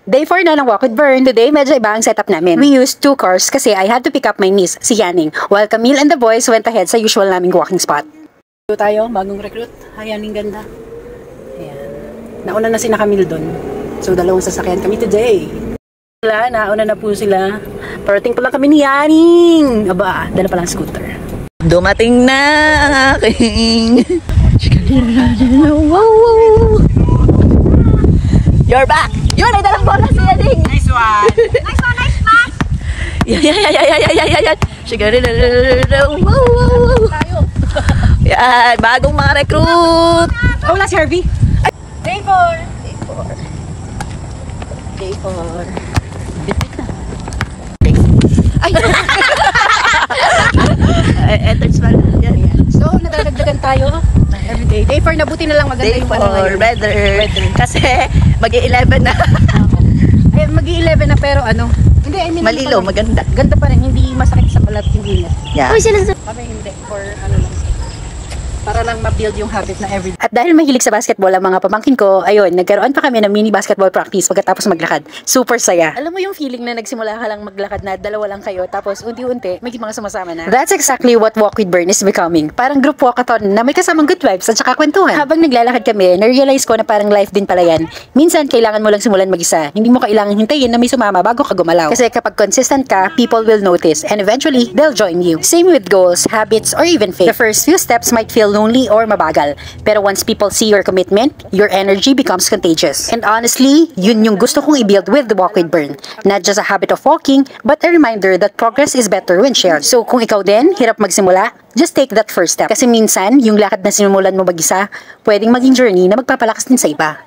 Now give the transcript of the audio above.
Day 4 na ng Walk with Bern. Today, medyo iba ang setup namin. We used 2 cars kasi I had to pick up my niece, si Yaning, while Camille and the boys went ahead sa usual naming walking spot. Ito tayo, bagong recruit. Hi, Yaning, ganda. Ayan. Nauna na si Camille dun. So, dalawang sasakyan kami today. Nauna na po sila. Parating pa lang kami ni Yaning. Aba, dala pa lang scooter. Dumating na ang aking... Wow! You're back! Yun, ay dalang bola si Yaning! Nice one! Nice one, nice pass! Yan! Wow! Yan, bagong mga recruit! Oh, wala si Harvey. Day 4! Day 4. Bitik na. Ay! Entrance pa. Yan. So, nadadagdagan tayo everyday. Day 4 na, buti na lang maganda Day yung 4, weather. Kasi mag-11 na. Ay, mag-11 na pero ano, hindi, I mean, Malilo, maganda. Ganda pa rin, hindi masakit sa balat yung init. Yeah. Kami hindi, for ano lang. Para lang ma-build yung habit na everyday. At dahil mahilig sa basketball ang mga pamangkin ko, ayun, nagkaroon pa kami ng mini basketball practice pagkatapos maglakad. Super saya. Alam mo yung feeling na nagsimula ka lang maglakad na dalawa lang kayo, tapos unti-unti, may mga sumasama na. That's exactly what Walk with Bern is becoming. Parang group walkathon na may kasamang good vibes at saka kwentuhan. Habang naglalakad kami, na-realize ko na parang life din pala yan. Minsan, kailangan mo lang simulan mag-isa. Hindi mo kailangan hintayin na may sumama bago ka gumalaw. Kasi kapag consistent ka, people will notice and eventually, they'll join you. Same with goals, habits, or even faith. The first few steps might feel lonely or mabagal. Pero once people see your commitment, your energy becomes contagious. And honestly, yun yung gusto kong i-build with the Walk with Bern. Not just a habit of walking, but a reminder that progress is better when shared. So kung ikaw din, hirap magsimula, just take that first step. Kasi minsan, yung lakad na sinimulan mo mag-isa, pwedeng maging journey na magpapalakas din sa iba.